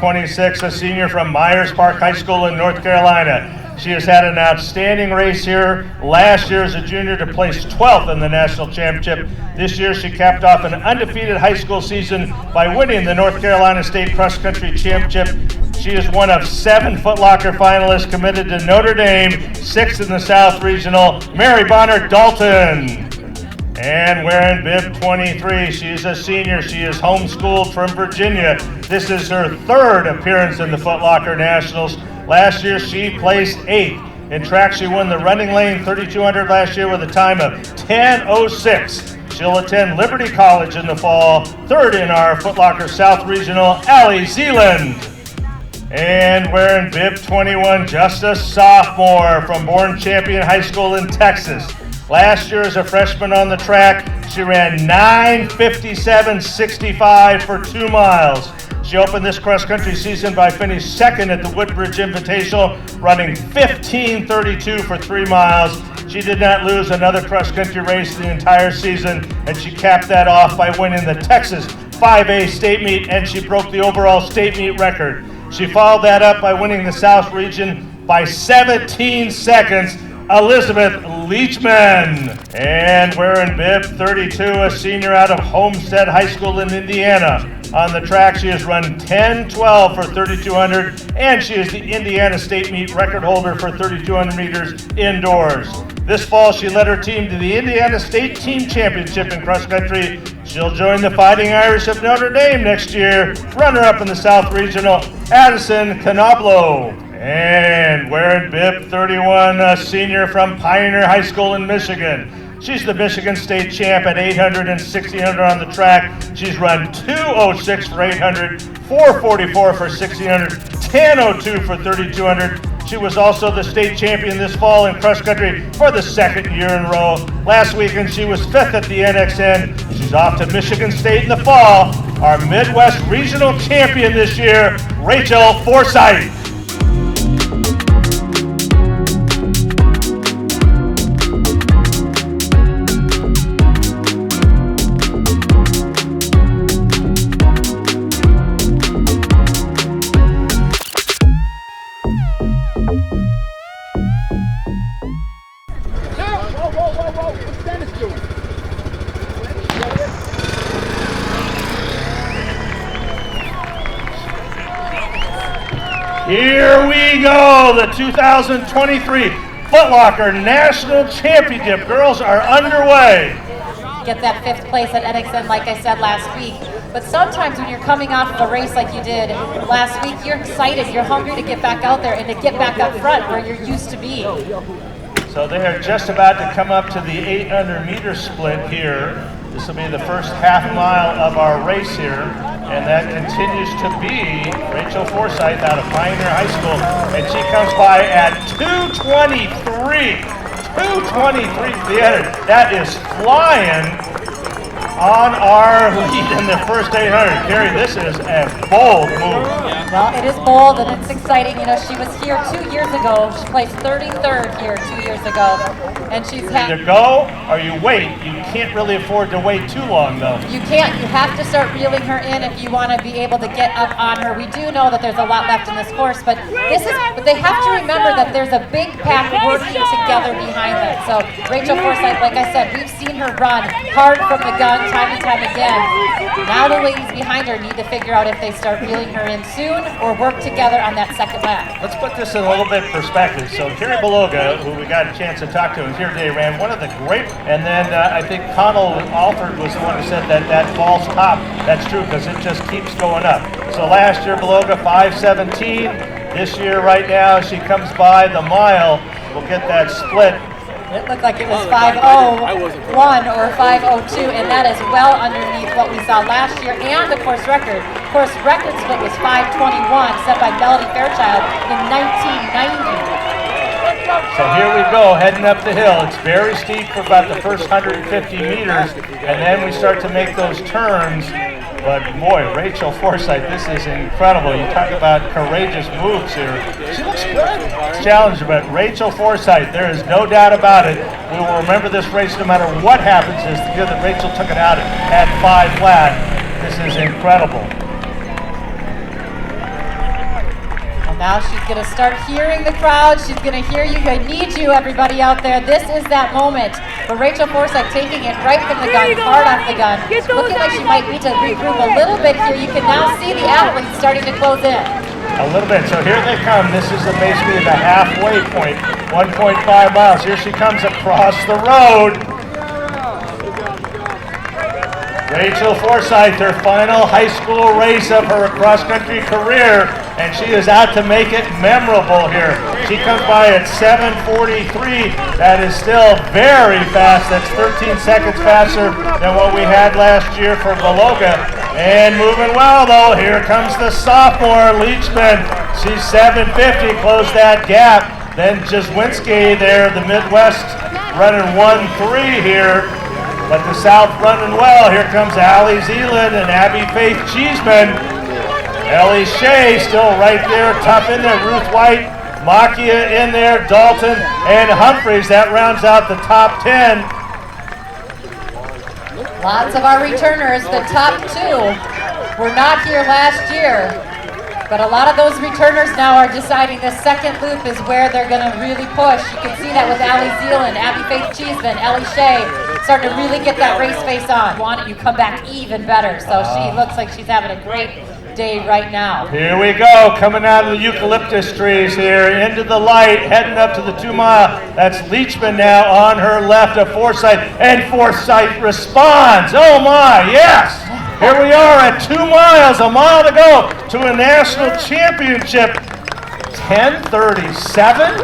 26, a senior from Myers Park High School in North Carolina. She has had an outstanding race here. Last year as a junior to place 12th in the national championship. This year she capped off an undefeated high school season by winning the North Carolina State Cross Country Championship. She is one of 7 Foot Locker finalists committed to Notre Dame, 6th in the South Regional, Mary Bonner Dalton. And wearing bib 23, she is a senior. She is homeschooled from Virginia. This is her 3rd appearance in the Foot Locker Nationals. Last year she placed 8th. In track she won the running lane 3200 last year with a time of 10:06. She'll attend Liberty College in the fall. 3rd in our Foot Locker South Regional, Allie Zealand. And wearing bib 21, just a sophomore from Bourne Champion High School in Texas. Last year as a freshman on the track, she ran 9:57.65 for 2 miles. She opened this cross-country season by finishing 2nd at the Woodbridge Invitational, running 15:32 for 3 miles. She did not lose another cross-country race the entire season, and she capped that off by winning the Texas 5A state meet, and she broke the overall state meet record. She followed that up by winning the South Region by 17 seconds. Elizabeth Leachman. And wearing bib 32, a senior out of Homestead High School in Indiana. On the track, she has run 10:12 for 3,200, and she is the Indiana State Meet record holder for 3,200 meters indoors. This fall, she led her team to the Indiana State Team Championship in cross country. She'll join the Fighting Irish of Notre Dame next year. Runner-up in the South Regional, Addison Knoblauch. And wearing bib 31, a senior from Pioneer High School in Michigan. She's the Michigan State champ at 800 and 1600 on the track. She's run 2:06 for 800, 4:44 for 1600, 10:02 for 3200. She was also the state champion this fall in cross country for the 2nd year in a row. Last weekend she was 5th at the NXN. She's off to Michigan State in the fall. Our Midwest Regional champion this year, Rachel Forsyth. Here we go, the 2023 Foot Locker National Championship. Girls are underway. Get that 5th place at NXN, like I said last week. But sometimes when you're coming off of a race like you did last week, you're excited, you're hungry to get back out there and to get back up front where you're used to being. So they are just about to come up to the 800-meter split here. This will be the first half mile of our race here, and that continues to be Rachel Forsyth out of Pioneer High School, and she comes by at 2:23. 2:23 for the end. That is flying on our lead in the first 800. Carrie, this is a bold move. Well, it is bold and it's exciting. You know, she was here 2 years ago. She placed 33rd here 2 years ago. And she's had... Either go or you wait. You can't really afford to wait too long, though. You can't. You have to start reeling her in if you want to be able to get up on her. We do know that there's a lot left in this course, but they have to remember that there's a big pack working together behind them. So Rachel Forsyth, like I said, we've seen her run hard from the gun time and time again. Now the ladies behind her need to figure out if they start reeling her in soon or work together on that second lap. Let's put this in a little bit perspective. So Carrie Beloga, who we got a chance to talk to, and here today ran one of the great, and then I think Connell Alford was the one who said that false top. That's true because it just keeps going up. So last year Beloga 5:17. This year right now she comes by the mile. We'll get that split. It looked like it was 5:01 or 5:02, and that is well underneath what we saw last year and the course record. Course record split was 5:21, set by Melody Fairchild in 1990. So here we go, heading up the hill. It's very steep for about the first 150 meters, and then we start to make those turns. But boy, Rachel Forsyth, this is incredible. You talk about courageous moves here. She looks good. It's challenging, but Rachel Forsyth, there is no doubt about it. We will remember this race no matter what happens. Is the year that Rachel took it out at 5 flat. This is incredible. Now she's going to start hearing the crowd. She's going to hear you. I need you, everybody out there. This is that moment. But Rachel Forsyth taking it right from the gun, hard off the gun. Looking like she might need to regroup a little bit here. You can now see the athletes starting to close in. A little bit. So here they come. This is basically the halfway point, 1.5 miles. Here she comes across the road. Rachel Forsyth, her final high school race of her cross-country career, and she is out to make it memorable here. She comes by at 7:43. That is still very fast. That's 13 seconds faster than what we had last year for Beloga. And moving well, though, here comes the sophomore, Leachman. She's 7:50, closed that gap. Then Jazwinski there, the Midwest, running 1:3 here. But the South running well. Here comes Allie Zealand and Abby Faith Cheeseman. Ellie Shea still right there, tough in there. Ruth White, Makia in there, Dalton and Humphreys. That rounds out the top 10. Lots of our returners, the top 2, were not here last year. But a lot of those returners now are deciding the second loop is where they're going to really push. You can see that with Allie Zealand, Abby Faith Cheeseman, Ellie Shea, starting to really get that race face on. Want it, you come back even better. So she looks like she's having a great day right now. Here we go, coming out of the eucalyptus trees here, into the light, heading up to the 2 mile. That's Leachman now on her left of Forsyth, and Forsyth responds. Oh my, yes! Here we are at 2 miles, a mile to go to a national championship. 10:37.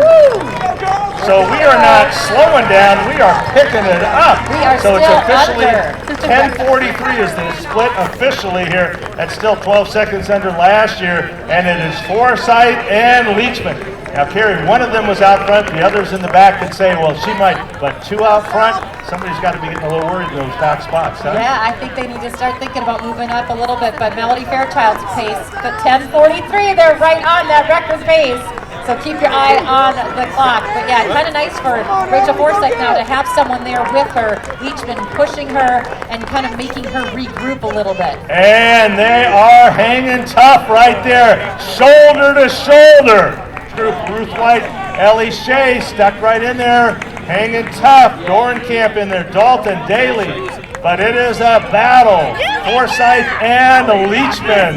So we are not slowing down, we are picking it up. We are so still it's officially under. 10:43 is the split officially here. That's still 12 seconds under last year, and it is Forsyth and Leachman. Now, Carrie, one of them was out front, the others in the back could say, well, she might, but 2 out front, somebody's got to be getting a little worried in those back spots, huh? Yeah, I think they need to start thinking about moving up a little bit, but Melody Fairchild's pace, but 10:43, they're right on that record pace. So keep your eye on the clock. But yeah, kind of nice for Rachel Forsyth now to have someone there with her, Leachman pushing her and kind of making her regroup a little bit. And they are hanging tough right there, shoulder to shoulder. Ruth White, Ellie Shea stuck right in there, hanging tough. Dorenkamp in there, Dalton, Daly. But it is a battle. Forsyth and Leachman.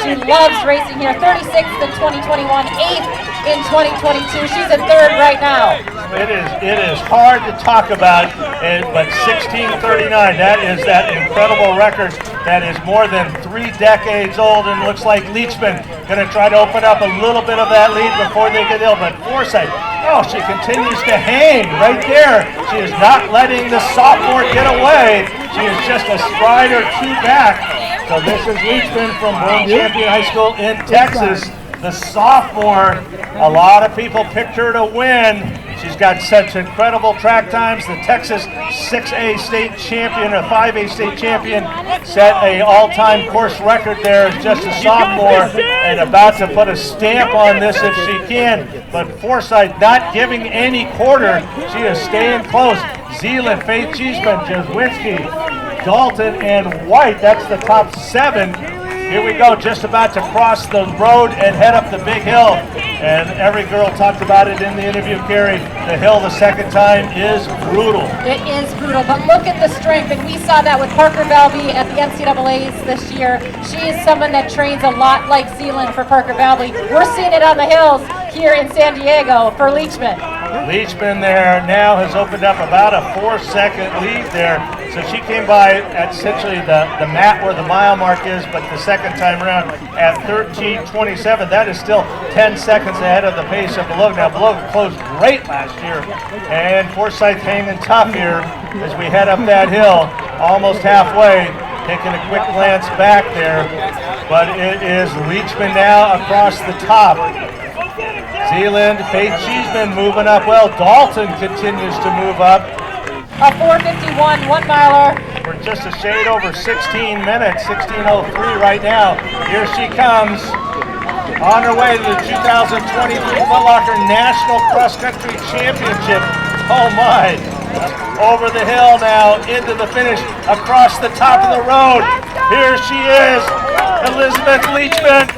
She loves racing here. 36th in 2021, 8th in 2022. She's in 3rd right now. It is hard to talk about, but 16:39, that is that incredible record that is more than 3 decades old, and looks like Leachman going to try to open up a little bit of that lead before they get ill. But Forsyth, oh, she continues to hang right there. She is not letting the sophomore get away. She is just a stride or 2 back. So this is Leachman from World Champion High School in Texas. The sophomore, a lot of people picked her to win. She's got such incredible track times. The Texas 6A state champion, or 5A state champion, set a all-time course record there as just a sophomore, and about to put a stamp on this if she can. But Forsyth not giving any quarter. She is staying close. Zealand, Faith Cheeseman, Jazwinski, Dalton, and White. That's the top 7. Here we go, just about to cross the road and head up the big hill. And every girl talked about it in the interview, Carrie. The hill the second time is brutal. It is brutal, but look at the strength. And we saw that with Parker Valby at the NCAAs this year. She is someone that trains a lot like Zealand for Parker Valby. We're seeing it on the hills here in San Diego for Leachman. Leachman there now has opened up about a 4-second lead there. So she came by at essentially the mat where the mile mark is, but the second time around at 13:27. That is still 10 seconds ahead of the pace of Beloga. Now Beloga closed great last year, and Forsyth hanging tough here as we head up that hill, almost halfway, taking a quick glance back there. But it is Leachman now across the top. Zealand, Faith Cheeseman moving up well. Dalton continues to move up. A 4:51 1-miler. We're just a shade over 16 minutes, 16:03 right now. Here she comes on her way to the 2023 Foot Locker National Cross Country Championship. Oh my. Over the hill now, into the finish, across the top of the road. Here she is, Elizabeth Leachman.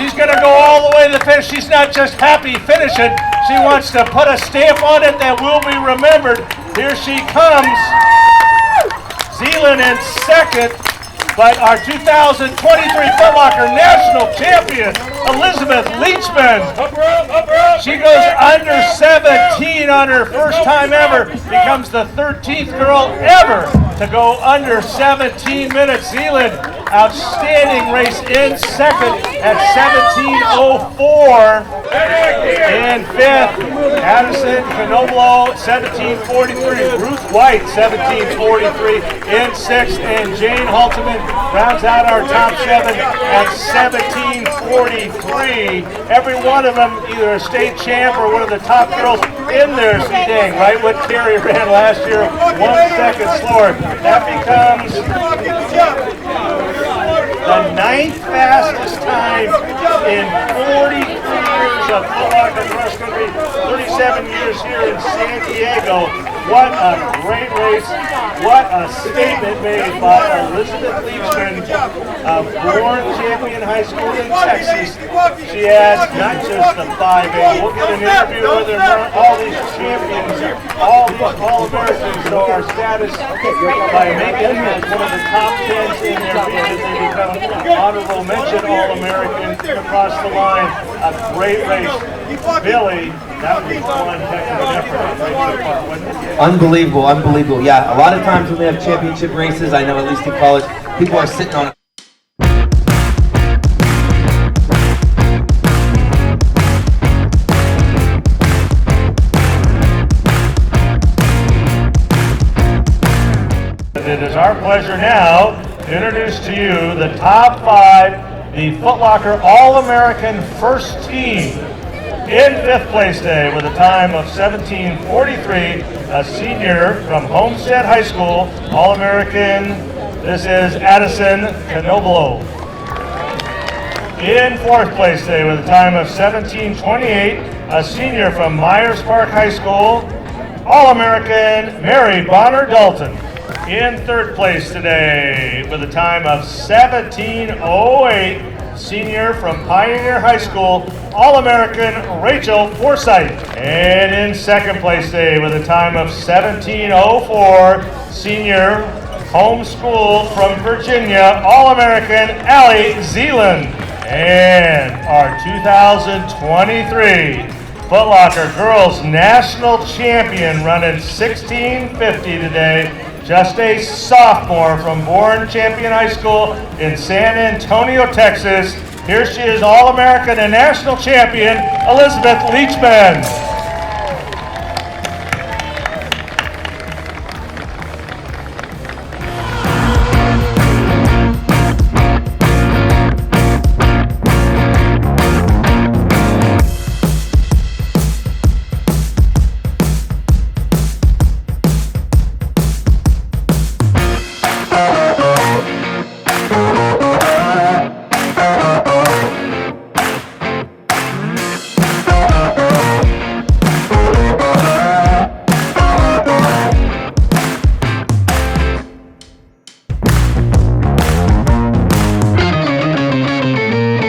She's going to go all the way to the finish. She's not just happy finishing. She wants to put a stamp on it that will be remembered. Here she comes. Zeeland in second. But our 2023 Foot Locker National Champion, Elizabeth Leachman. She goes under 17 on her first time ever, becomes the 13th girl ever to go under 17 minutes. Zeeland, outstanding race in second at 17:04. In fifth, Addison, Knoblauch, 17:43. Ruth White, 17:43. In sixth, and Jayne Halterman rounds out our top seven at 17:43. Every one of them either a state champ or one of the top girls in their seating, right what Terry ran last year, 1 second slower. That becomes the 9th fastest time in 40 years of Foot Locker cross country, 37 years here in San Diego. What a great race. What a statement made by Elizabeth Leachman, born champion high school in Texas. She has not just the 5A. We'll get an interview with her, all these champions, all these All-Americans. So our status by making it one of the top 10s in their field, they become honorable mention All-American across the line. A great race. Billy, that was one heck of an effort. Unbelievable, unbelievable. Yeah, a lot of times when we have championship races, I know at least in college, people are sitting on it. It is our pleasure now to introduce to you the top 5, the Foot Locker All-American First Team. In 5th place today with a time of 17:43, a senior from Homestead High School, All-American, this is Addison Knoblauch. In 4th place today with a time of 17:28, a senior from Myers Park High School, All-American Mary Bonner Dalton. In 3rd place today with a time of 17:08, senior from Pioneer High School, All-American Rachel Forsyth. And in 2nd place today with a time of 17:04, senior homeschool from Virginia, All-American Allie Zeeland. And our 2023 Foot Locker Girls National Champion running 16:50 today, just a sophomore from Bourne Champion High School in San Antonio, Texas. Here she is, All-American and National Champion, Elizabeth Leachman.